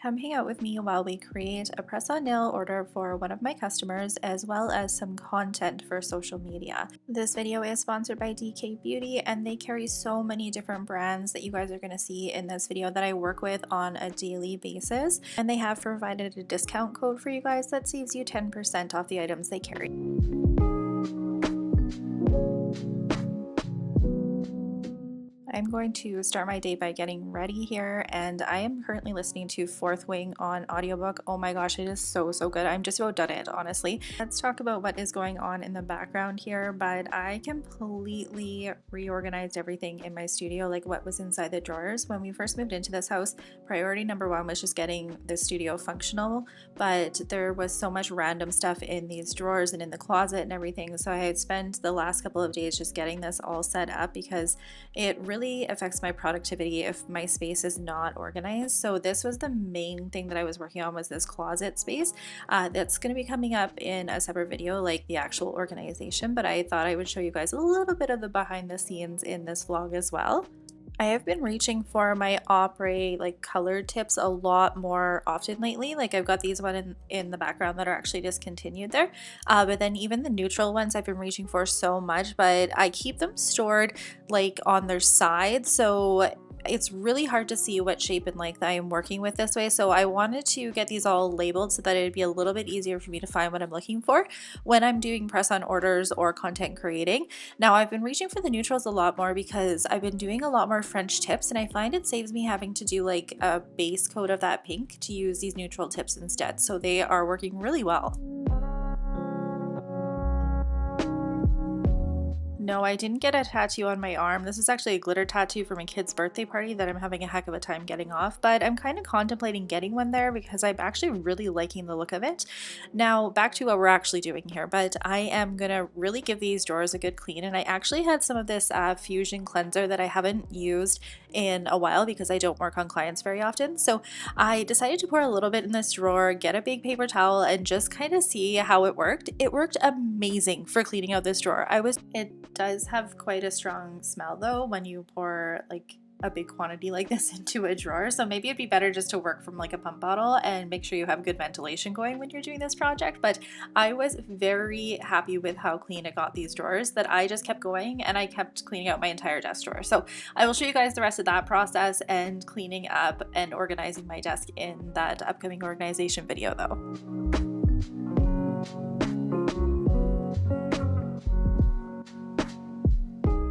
Come hang out with me while we create a press-on nail order for one of my customers, as well as some content for social media. This video is sponsored by DK Beauty, and they carry so many different brands that you guys are going to see in this video that I work with on a daily basis. And they have provided a discount code for you guys that saves you 10% off the items they carry. I'm going to start my day by getting ready here, and I am currently listening to Fourth Wing on audiobook. Oh my gosh, it is so good. I'm just about done it, honestly. Let's talk about what is going on in the background here, but I completely reorganized everything in my studio, like what was inside the drawers. When we first moved into this house, priority number one was just getting the studio functional, but there was so much random stuff in these drawers and in the closet and everything, so I had spent the last couple of days just getting this all set up because it really affects my productivity if my space is not organized. So this was the main thing that I was working on, was this closet space. That's going to be coming up in a separate video, like the actual organization, but I thought I would show you guys a little bit of the behind the scenes in this vlog as well. I have been reaching for my Apres like colored tips a lot more often lately. Like I've got these one in the background that are actually discontinued there. But then even the neutral ones I've been reaching for so much, but I keep them stored like on their side. So it's really hard to see what shape and length I am working with this way. So I wanted to get these all labeled so that it'd be a little bit easier for me to find what I'm looking for when I'm doing press on orders or content creating. Now I've been reaching for the neutrals a lot more because I've been doing a lot more French tips, and I find it saves me having to do like a base coat of that pink to use these neutral tips instead. So they are working really well. No, I didn't get a tattoo on my arm. This is actually a glitter tattoo for my kid's birthday party that I'm having a heck of a time getting off, but I'm kind of contemplating getting one there because I'm actually really liking the look of it. Now, back to what we're actually doing here, but I am gonna really give these drawers a good clean, and I actually had some of this Fuzion cleanser that I haven't used in a while because I don't work on clients very often. So I decided to pour a little bit in this drawer, get a big paper towel, and just kind of see how it worked. It worked amazing for cleaning out this drawer. It does have quite a strong smell though when you pour like a big quantity like this into a drawer, so maybe it'd be better just to work from like a pump bottle and make sure you have good ventilation going when you're doing this project. But I was very happy with how clean it got these drawers that I just kept going, and I kept cleaning out my entire desk drawer. So I will show you guys the rest of that process and cleaning up and organizing my desk in that upcoming organization video though.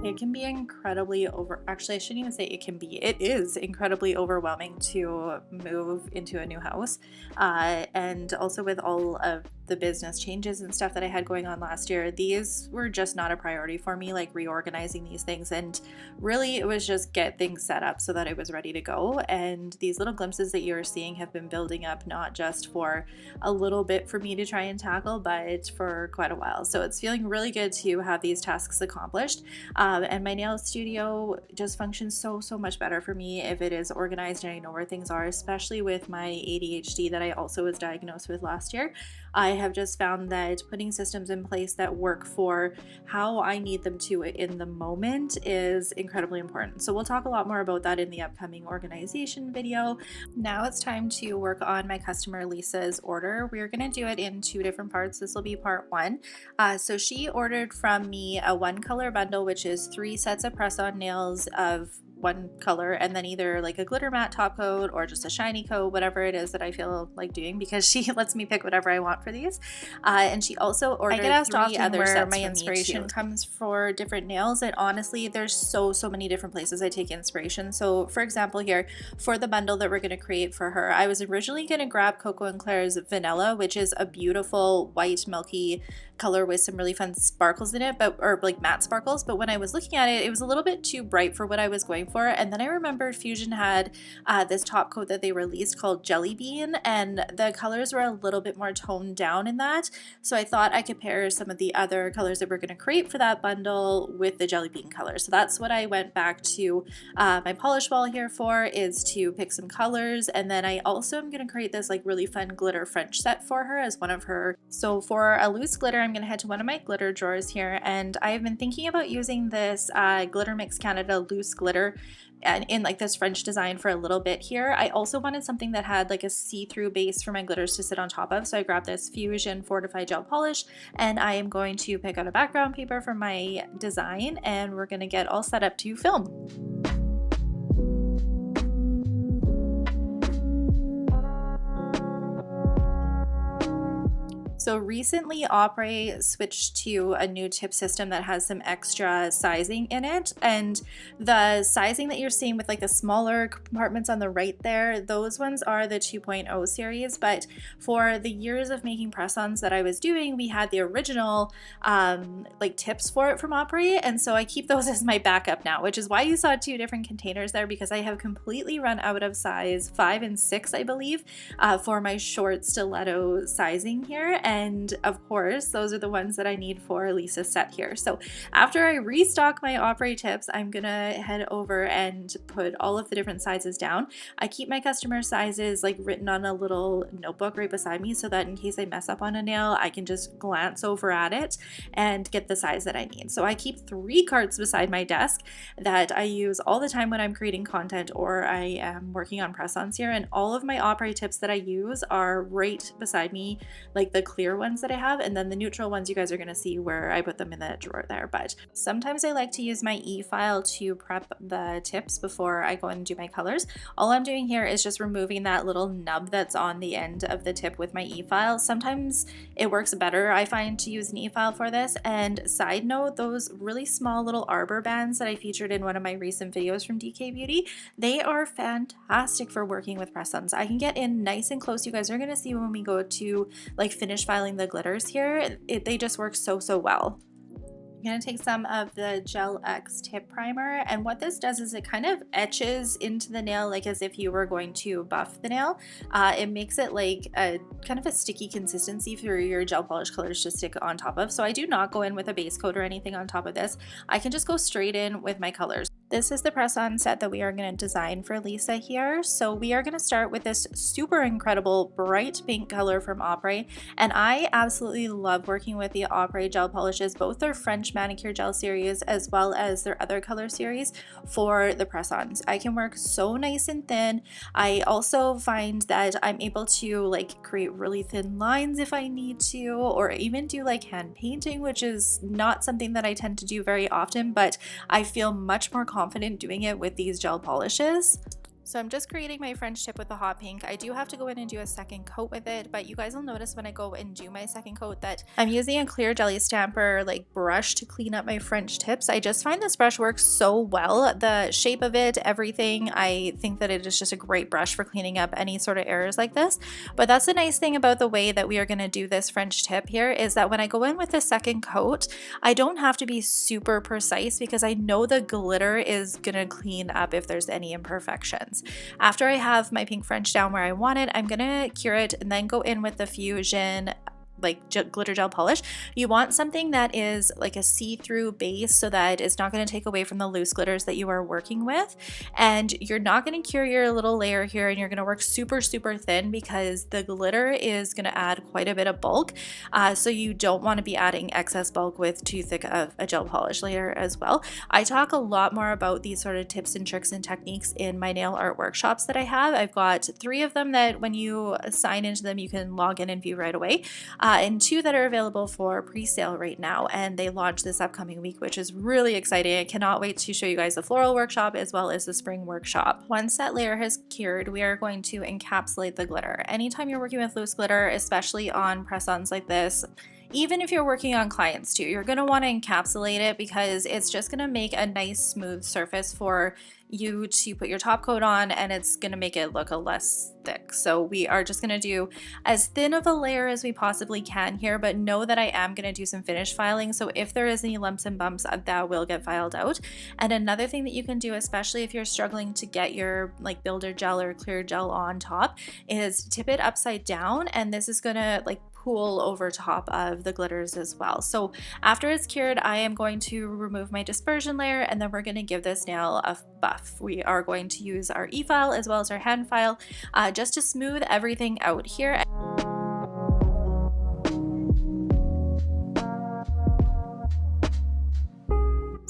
It can be incredibly actually I shouldn't even say it can be, it is incredibly overwhelming to move into a new house, and also with all of the business changes and stuff that I had going on last year, these were just not a priority for me, like reorganizing these things, and really it was just get things set up so that I was ready to go. And these little glimpses that you're seeing have been building up, not just for a little bit for me to try and tackle, but for quite a while. So it's feeling really good to have these tasks accomplished. And my nail studio just functions so much better for me if it is organized and I know where things are, especially with my ADHD that I also was diagnosed with last year. I have just found that putting systems in place that work for how I need them to in the moment is incredibly important. So we'll talk a lot more about that in the upcoming organization video. Now it's time to work on my customer Lisa's order. We're going to do it in two different parts. This will be part one. So she ordered from me a one color bundle, which is 3 sets of press-on nails of one color, and then either like a glitter matte top coat or just a shiny coat, whatever it is that I feel like doing, because she lets me pick whatever I want for these. And she also ordered 3 other sets. My inspiration comes for different nails, and honestly there's so many different places I take inspiration. So for example here, for the bundle that we're going to create for her, I was originally going to grab Coco and Claire's Vanilla, which is a beautiful white milky color with some really fun sparkles in it, or like matte sparkles, but when I was looking at it, it was a little bit too bright for what I was going for. And then I remembered Fuzion had this top coat that they released called Jelly Bean, and the colors were a little bit more toned down in that, so I thought I could pair some of the other colors that we're going to create for that bundle with the Jelly Bean color. So that's what I went back to my polish wall here for, is to pick some colors. And then I also am going to create this like really fun glitter French set for her as one of her. So for a loose glitter, I'm going to head to one of my glitter drawers here, and I've been thinking about using this Glitter Mix Canada loose glitter and in like this French design for a little bit here. I also wanted something that had like a see-through base for my glitters to sit on top of. So I grabbed this Fuzion Fortified Gel Polish, and I am going to pick out a background paper for my design, and we're going to get all set up to film. So recently Apres switched to a new tip system that has some extra sizing in it, and the sizing that you're seeing with like the smaller compartments on the right there, those ones are the 2.0 series. But for the years of making press-ons that I was doing, we had the original like tips for it from Apres, and so I keep those as my backup now, which is why you saw two different containers there, because I have completely run out of size 5 and 6, I believe, for my short stiletto sizing here. And of course, those are the ones that I need for Lisa's set here. So after I restock my Apres tips, I'm gonna head over and put all of the different sizes down. I keep my customer sizes like written on a little notebook right beside me, so that in case I mess up on a nail, I can just glance over at it and get the size that I need. So I keep 3 carts beside my desk that I use all the time when I'm creating content or I am working on press-ons here, and all of my Apres tips that I use are right beside me, like the clear ones that I have, and then the neutral ones you guys are going to see where I put them in the drawer there. But sometimes I like to use my e-file to prep the tips before I go and do my colors. All I'm doing here is just removing that little nub that's on the end of the tip with my e-file. Sometimes it works better, I find, to use an e-file for this. And side note, those really small little arbor bands that I featured in one of my recent videos from DK Beauty, they are fantastic for working with press-ons. I can get in nice and close. You guys are going to see when we go to like finish filing the glitters here, they just work so well. I'm going to take some of the Gel X tip primer, and what this does is it kind of etches into the nail like as if you were going to buff the nail. It makes it like a kind of a sticky consistency for your gel polish colors to stick on top of. So I do not go in with a base coat or anything on top of this. I can just go straight in with my colors. This is the press-on set that we are going to design for Lisa here. So we are going to start with this super incredible bright pink color from Apres, and I absolutely love working with the Apres gel polishes, both their French manicure gel series as well as their other color series for the press-ons. I can work so nice and thin. I also find that I'm able to like create really thin lines if I need to, or even do like hand painting, which is not something that I tend to do very often, but I feel much more confident doing it with these gel polishes. So I'm just creating my French tip with the hot pink. I do have to go in and do a second coat with it, but you guys will notice when I go and do my second coat that I'm using a clear jelly stamper like brush to clean up my French tips. I just find this brush works so well. The shape of it, everything, I think that it is just a great brush for cleaning up any sort of errors like this. But that's the nice thing about the way that we are going to do this French tip here, is that when I go in with the second coat, I don't have to be super precise because I know the glitter is going to clean up if there's any imperfections. After I have my pink French down where I want it, I'm gonna cure it and then go in with the Fuzion like glitter gel polish. You want something that is like a see-through base so that it's not going to take away from the loose glitters that you are working with, and you're not going to cure your little layer here, and you're going to work super thin because the glitter is going to add quite a bit of bulk, so you don't want to be adding excess bulk with too thick of a gel polish layer as well. I talk a lot more about these sort of tips and tricks and techniques in my nail art workshops that I have. I've got 3 of them that when you sign into them you can log in and view right away, and 2 that are available for pre-sale right now, and they launch this upcoming week, which is really exciting. I cannot wait to show you guys the floral workshop as well as the spring workshop. Once that layer has cured, we are going to encapsulate the glitter. Anytime you're working with loose glitter, especially on press-ons like this, even if you're working on clients too, you're going to want to encapsulate it because it's just going to make a nice smooth surface for you to put your top coat on, and it's going to make it look a less thick. So we are just going to do as thin of a layer as we possibly can here, but know that I am going to do some finish filing, so if there is any lumps and bumps, that will get filed out. And another thing that you can do, especially if you're struggling to get your like builder gel or clear gel on top, is tip it upside down, and this is going to like pool over top of the glitters as well. So after it's cured, I am going to remove my dispersion layer, and then we're going to give this nail a buff. We are going to use our e-file as well as our hand file just to smooth everything out here.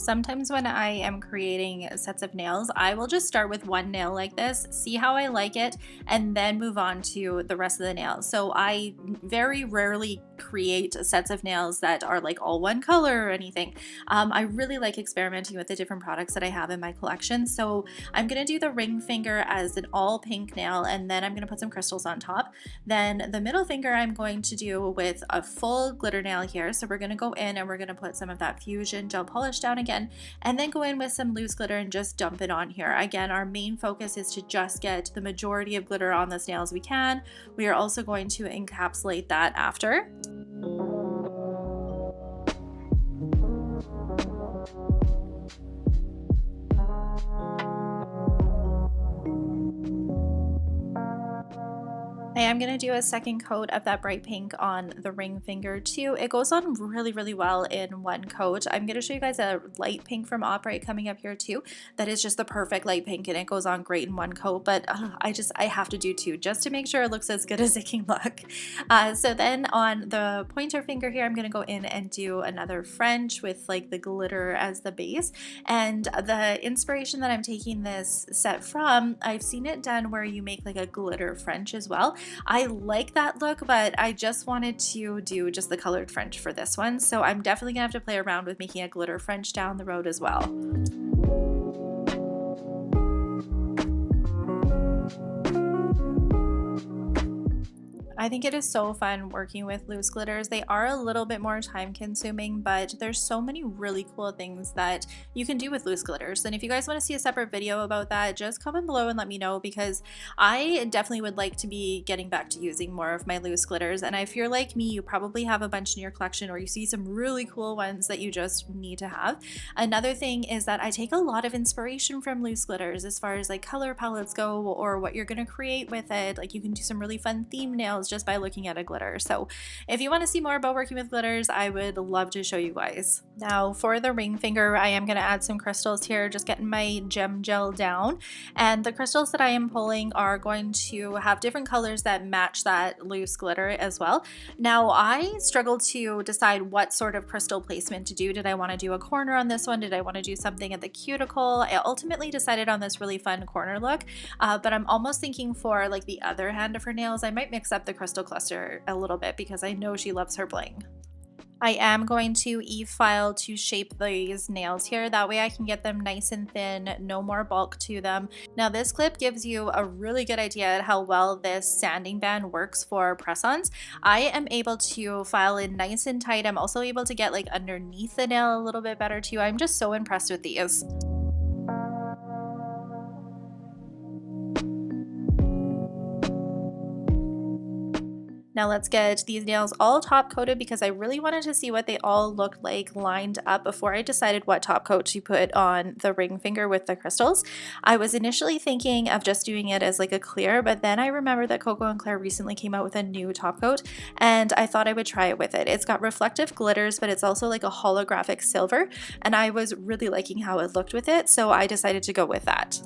Sometimes when I am creating sets of nails, I will just start with one nail like this, see how I like it, and then move on to the rest of the nails. So I very rarely create sets of nails that are like all one color or anything. I really like experimenting with the different products that I have in my collection. So I'm going to do the ring finger as an all pink nail, and then I'm going to put some crystals on top. Then the middle finger I'm going to do with a full glitter nail here. So we're going to go in and we're going to put some of that Fuzion gel polish down again, and then go in with some loose glitter and just dump it on here. Again, our main focus is to just get the majority of glitter on this nail as we can. We are also going to encapsulate that after. I am going to do a second coat of that bright pink on the ring finger too. It goes on really, really well in one coat. I'm going to show you guys a light pink from Apres coming up here too. That is just the perfect light pink, and it goes on great in one coat, but I have to do two just to make sure it looks as good as it can look. So then on the pointer finger here, I'm going to go in and do another French with like the glitter as the base. And the inspiration that I'm taking this set from, I've seen it done where you make like a glitter French as well. I like that look, but I just wanted to do just the colored French for this one. So I'm definitely gonna have to play around with making a glitter French down the road as well. I think it is so fun working with loose glitters. They are a little bit more time consuming, but there's so many really cool things that you can do with loose glitters. And if you guys want to see a separate video about that, just comment below and let me know, because I definitely would like to be getting back to using more of my loose glitters. And if you're like me, you probably have a bunch in your collection, or you see some really cool ones that you just need to have. Another thing is that I take a lot of inspiration from loose glitters as far as like color palettes go, or what you're going to create with it. Like you can do some really fun theme nails just by looking at a glitter. So if you want to see more about working with glitters, I would love to show you guys. Now for the ring finger, I am going to add some crystals here, just getting my gem gel down. And the crystals that I am pulling are going to have different colors that match that loose glitter as well. Now I struggled to decide what sort of crystal placement to do. Did I want to do a corner on this one? Did I want to do something at the cuticle? I ultimately decided on this really fun corner look, but I'm almost thinking for like the other hand of her nails, I might mix up the crystal cluster a little bit because I know she loves her bling. I am going to e-file to shape these nails here. That way I can get them nice and thin, no more bulk to them. Now this clip gives you a really good idea at how well this sanding band works for press-ons. I am able to file in nice and tight. I'm also able to get like underneath the nail a little bit better too. I'm just so impressed with these. Now let's get these nails all top coated, because I really wanted to see what they all looked like lined up before I decided what top coat to put on the ring finger with the crystals. I was initially thinking of just doing it as like a clear, but then I remembered that Coco & Claire recently came out with a new top coat, and I thought I would try it with it. It's got reflective glitters, but it's also like a holographic silver, and I was really liking how it looked with it, so I decided to go with that.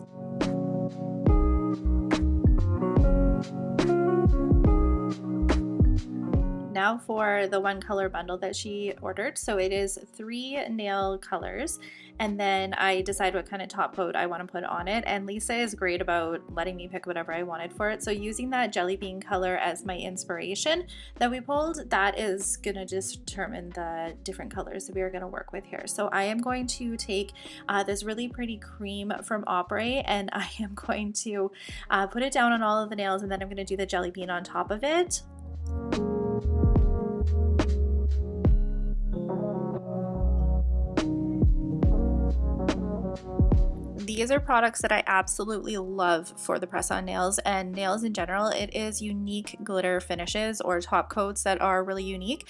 Now for the one color bundle that she ordered. So it is 3 nail colors, and then I decide what kind of top coat I want to put on it, and Lisa is great about letting me pick whatever I wanted for it. So using that jelly bean color as my inspiration that we pulled, that is going to determine the different colors that we are going to work with here. So I am going to take this really pretty cream from Apres, and I am going to put it down on all of the nails, and then I'm going to do the jelly bean on top of it. These are products that I absolutely love for the press-on nails and nails in general. It is unique glitter finishes or top coats that are really unique.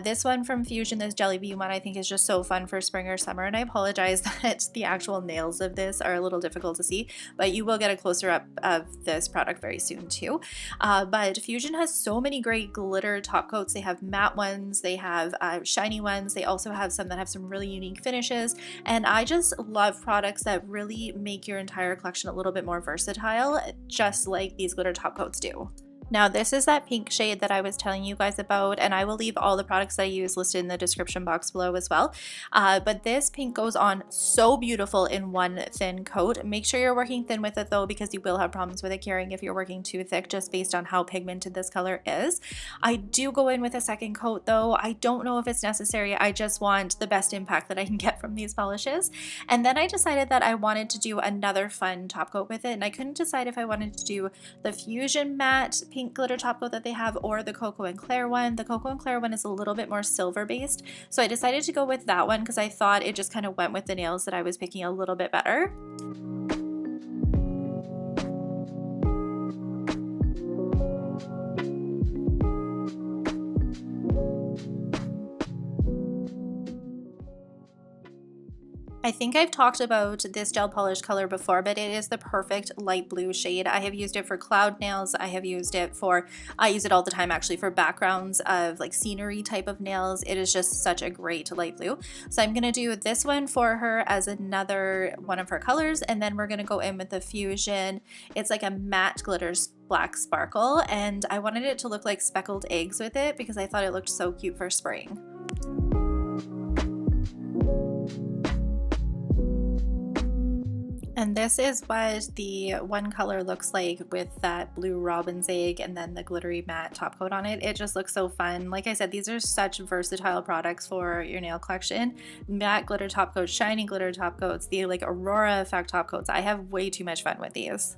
This one from Fuzion, this Jelly Bean one, I think is just so fun for spring or summer, and I apologize that the actual nails of this are a little difficult to see, but you will get a closer up of this product very soon too. But Fuzion has so many great glitter top coats. They have matte ones, they have shiny ones, they also have some that have some really unique finishes, and I just love products that really make your entire collection a little bit more versatile, just like these glitter top coats do. Now this is that pink shade that I was telling you guys about, and I will leave all the products I use listed in the description box below as well. But this pink goes on so beautiful in one thin coat. Make sure you're working thin with it though, because you will have problems with it curing if you're working too thick, just based on how pigmented this color is. I do go in with a second coat though. I don't know if it's necessary. I just want the best impact that I can get from these polishes. And then I decided that I wanted to do another fun top coat with it, and I couldn't decide if I wanted to do the Fuzion matte pink glitter top coat that they have or the Cocoa and Claire one. The Cocoa and Claire one is a little bit more silver based, so I decided to go with that one because I thought it just kind of went with the nails that I was picking a little bit better. I think I've talked about this gel polish color before, but it is the perfect light blue shade. I have used it for cloud nails. I use it all the time actually for backgrounds of like scenery type of nails. It is just such a great light blue. So I'm gonna do this one for her as another one of her colors, and then we're gonna go in with the Fuzion. It's like a matte glitter black sparkle, and I wanted it to look like speckled eggs with it because I thought it looked so cute for spring. And this is what the one color looks like with that blue robin's egg and then the glittery matte top coat on it. It just looks so fun. Like I said, these are such versatile products for your nail collection. Matte glitter top coats, shiny glitter top coats, the like Aurora effect top coats. I have way too much fun with these.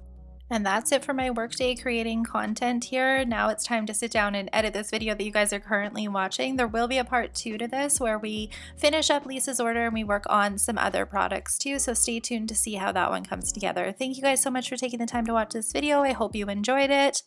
And that's it for my workday creating content here. Now it's time to sit down and edit this video that you guys are currently watching. There will be a part 2 to this where we finish up Lisa's order and we work on some other products too, so stay tuned to see how that one comes together. Thank you guys so much for taking the time to watch this video. I hope you enjoyed it.